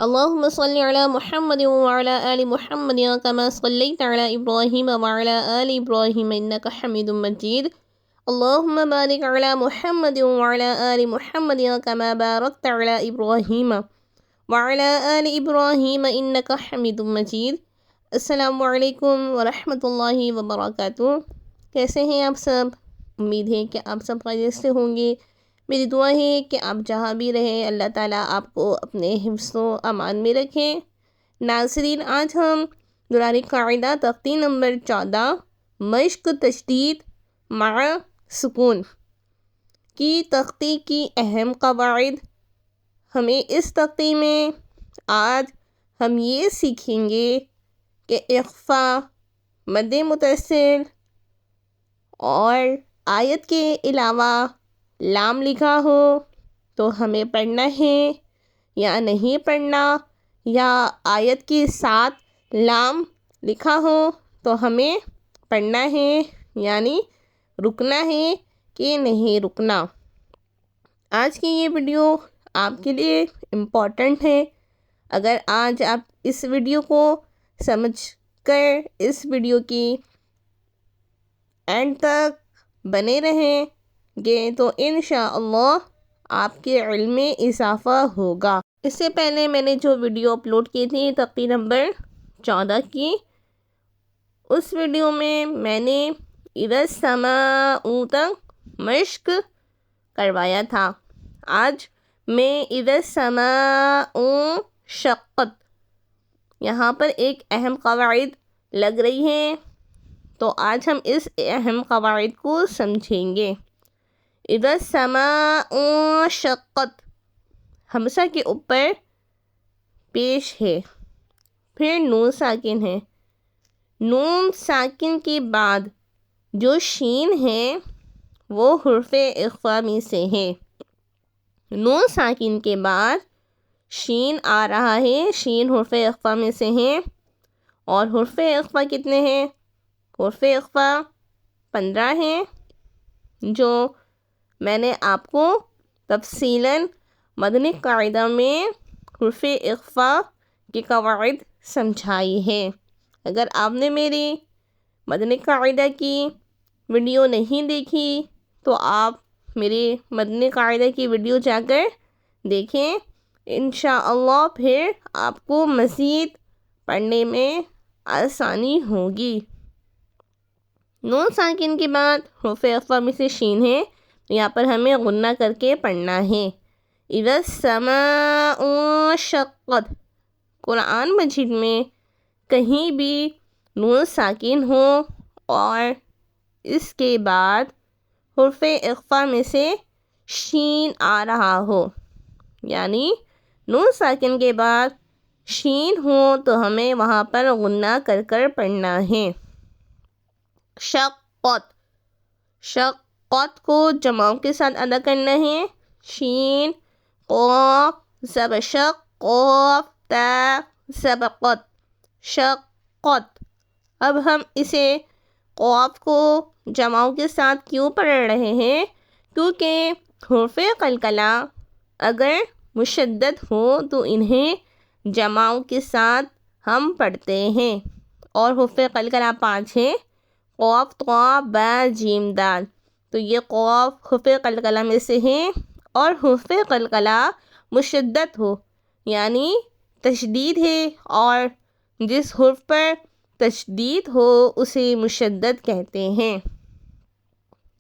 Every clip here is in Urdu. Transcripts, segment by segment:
اللهم صل على محمد وعلى آل محمد كما صليت على إبراهيم وعلى آل إبراهيم إنك حميد مجيد. اللهم بارك على محمد وعلى آل محمد كما باركت على إبراهيم وعلى آل إبراهيم إنك حميد مجيد. السلام علیکم ورحمۃ اللہ وبرکاتہ. کیسے ہیں آپ سب؟ امید ہے کہ آپ سب خیریت سے ہوں گے. میری دعا ہے کہ آپ جہاں بھی رہیں اللہ تعالیٰ آپ کو اپنے حفظ و امان میں رکھیں. ناظرین، آج ہم دورانی قاعدہ تختی نمبر 14 مشق تشدید مع سکون کی تختی کی اہم قواعد. ہمیں اس تختی میں آج ہم یہ سیکھیں گے کہ اخفا، مد متصل اور آیت کے علاوہ لام لکھا ہو تو ہمیں پڑھنا ہے یا نہیں پڑھنا، یا آیت کے ساتھ لام لکھا ہو تو ہمیں پڑھنا ہے، یعنی رکنا ہے کہ نہیں رکنا. آج کی یہ ویڈیو آپ کے لیے امپورٹنٹ ہے. اگر آج آپ اس ویڈیو کو سمجھ کر اس ویڈیو کی اینڈ تک بنے رہیں گے تو انشاءاللہ آپ کے علم میں اضافہ ہوگا. اس سے پہلے میں نے جو ویڈیو اپلوڈ کی تھی تختی نمبر 14 کی، اس ویڈیو میں نے اذا السماء تک مشق کروایا تھا. آج میں اذا السماء شقت، یہاں پر ایک اہم قواعد لگ رہی ہے تو آج ہم اس اہم قواعد کو سمجھیں گے. اذا السماء شقت ہمزہ کے اوپر پیش ہے، پھر نون ساکن ہے. نون ساکن کے بعد جو شین ہے وہ حرف اخفا میں سے ہے. نون ساکن کے بعد شین آ رہا ہے، شین حرف اخفا میں سے ہے. اور حرف اخفا کتنے ہیں؟ حرف اخفا 15 ہیں، جو میں نے آپ کو تفصیلاً مدنی قاعدہ میں حرف اخفا کی قواعد سمجھائی ہے. اگر آپ نے میری مدنی قاعدہ کی ویڈیو نہیں دیکھی تو آپ میری مدنی قاعدہ کی ویڈیو جا کر دیکھیں، انشاءاللہ پھر آپ کو مزید پڑھنے میں آسانی ہوگی. نون ساکن کے بعد حرف اخفا میں سے شین ہے، یہاں پر ہمیں غنہ کر کے پڑھنا ہے. اذا السماء شقت. قرآن مجید میں کہیں بھی نون ساکن ہو اور اس کے بعد حرف اخفا میں سے شین آ رہا ہو، یعنی نون ساکن کے بعد شین ہو تو ہمیں وہاں پر غنہ کر کر پڑھنا ہے. شقت، شقت کو جماؤں کے ساتھ ادا کرنا ہے. شین، قاف زبر شق، قاف تا سبقت، شقت. اب ہم اسے قاف کو جماؤں کے ساتھ کیوں پڑھ رہے ہیں؟ کیونکہ حروف قلقلہ اگر مشدد ہو تو انہیں جماؤں کے ساتھ ہم پڑھتے ہیں. اور حروف قلقلہ 5 ہیں، قاف طا با جیم دال. تو یہ قاف حروف قلقلہ میں سے ہیں، اور حروف قلقلہ مشدد ہو یعنی تشدید ہے، اور جس حرف پر تشدید ہو اسے مشدد کہتے ہیں.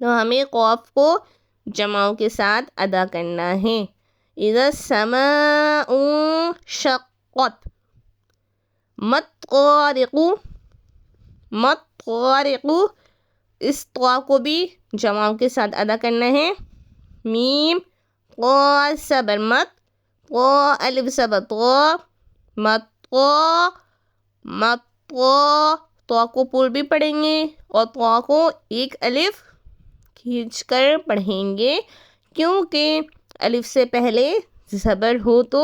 تو ہمیں قاف کو جماؤں کے ساتھ ادا کرنا ہے. اذا السماء شقت. مطارق، مطارق، اس طا کو بھی جماؤں کے ساتھ ادا کرنا ہے. میم قا صبر مت، قا الف صبر طا، مطا، مطا. طا کو پور بھی پڑھیں گے اور طا کو ایک الف کھینچ کر پڑھیں گے، کیونکہ الف سے پہلے زبر ہو تو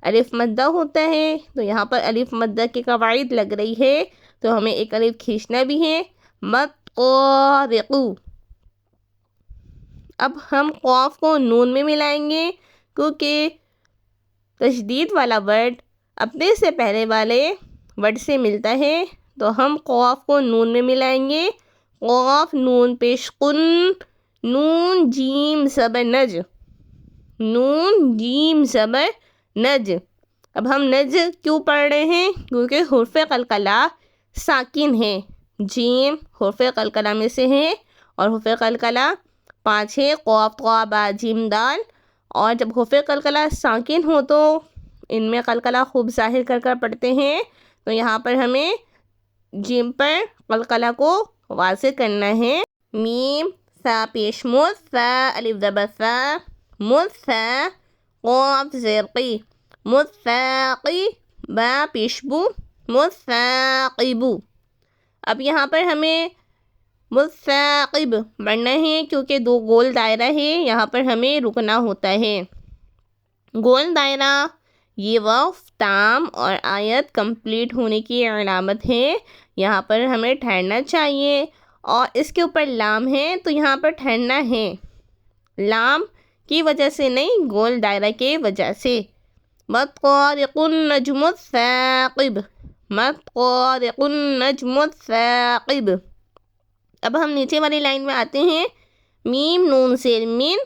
الف مدہ ہوتا ہے. تو یہاں پر الف مدہ کی قواعد لگ رہی ہے تو ہمیں ایک الف کھینچنا بھی ہے. مطارق. اب ہم قاف کو نون میں ملائیں گے، کیونکہ تشدید والا ورڈ اپنے سے پہلے والے ورڈ سے ملتا ہے تو ہم قاف کو نون میں ملائیں گے. قاف نون پیش قن، نون جیم زبر نج، نون جیم زبر نج. اب ہم نج کیوں پڑھ رہے ہیں؟ کیونکہ حرف قلقلہ ساکن ہے. جیم حرف قلقلہ میں سے ہے اور حرف قلقلہ 5 ہے، قاف قاف با جیم دال. اور جب حرف قلقلہ ساکن ہو تو ان میں قلقلہ خوب ظاہر کر کر پڑھتے ہیں. تو یہاں پر ہمیں جیم پر قلقلہ کو واضح کرنا ہے. میم سا پیش مد، سا الف زبر سا، مدسا. قاف زیر قی، مدساقی. با پیش بو، مدساقبو. اب یہاں پر ہمیں مدساقب پڑھنا ہے کیونکہ 2 گول دائرہ ہے، یہاں پر ہمیں رکنا ہوتا ہے. گول دائرہ یہ وقف تام اور آیت کمپلیٹ ہونے کی علامت ہے. یہاں پر ہمیں ٹھہرنا چاہیے اور اس کے اوپر لام ہے تو یہاں پر ٹھہرنا ہے. لام کی وجہ سے نہیں، گول دائرہ کے وجہ سے. مطارق النجم الثاقب، مطارق النجم الثاقب. اب ہم نیچے والی لائن میں آتے ہیں. میم نون زیر مین،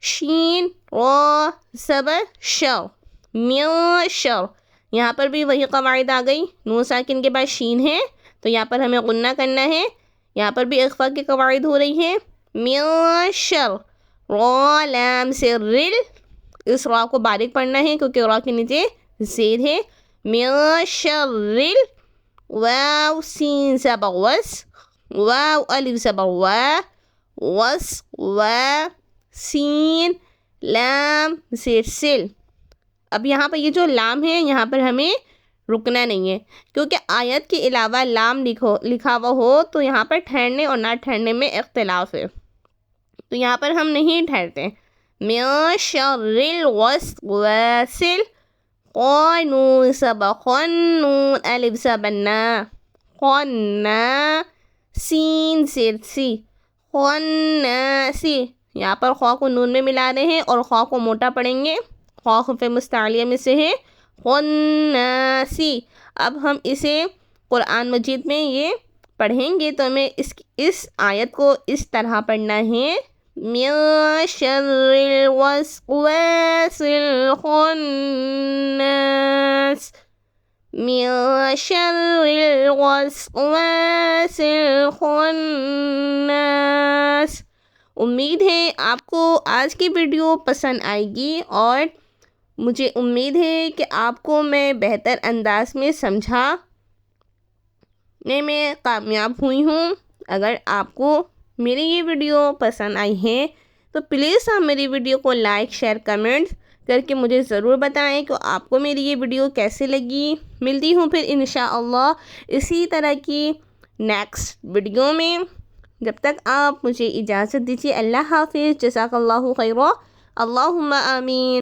شین را زبر شر، میشر. یہاں پر بھی وہی قواعد آ گئی. نون ساکن کے بعد شین ہے تو یہاں پر ہمیں غنہ کرنا ہے. یہاں پر بھی اخفا کی قواعد ہو رہی ہے. میشر. را لام سے رل، اس را کو باریک پڑھنا ہے کیونکہ را کے نیچے زیر ہے. میشر رل. واو سین زبر وس، واو الف زبر وا، وس وا. سین لام زیر سل. اب یہاں پر یہ جو لام ہے یہاں پر ہمیں رکنا نہیں ہے کیونکہ آیت کے علاوہ لام لکھا ہوا ہو تو یہاں پر ٹھہرنے اور نہ ٹھہرنے میں اختلاف ہے، تو یہاں پر ہم نہیں ٹھہرتے. من شر الوسواس. قانون زبر خن، نون الف زبر نا، خنا. سین زیر سی، خناسی. یہاں پر خواہ کو نون میں ملا رہے ہیں اور خواہ کو موٹا پڑھیں گے. خواہ حرف مستعلیہ میں سے ہے. خناسی. اب ہم اسے قرآن مجید میں یہ پڑھیں گے تو ہمیں اس آیت کو اس طرح پڑھنا ہے. من شر الوسواس الخناس، من شر الوسواس الخناس. امید ہے آپ کو آج کی ویڈیو پسند آئے گی اور مجھے امید ہے کہ آپ کو میں بہتر انداز میں سمجھانے میں کامیاب ہوئی ہوں. اگر آپ کو میری یہ ویڈیو پسند آئی ہے تو پلیز آپ میری ویڈیو کو لائک شیئر کمنٹ کر کے مجھے ضرور بتائیں کہ آپ کو میری یہ ویڈیو کیسے لگی. ملتی ہوں پھر انشاءاللہ اسی طرح کی نیکسٹ ویڈیو میں. جب تک آپ مجھے اجازت دیجیے. اللہ حافظ. جزاک اللہ خیرا. اللہم آمین.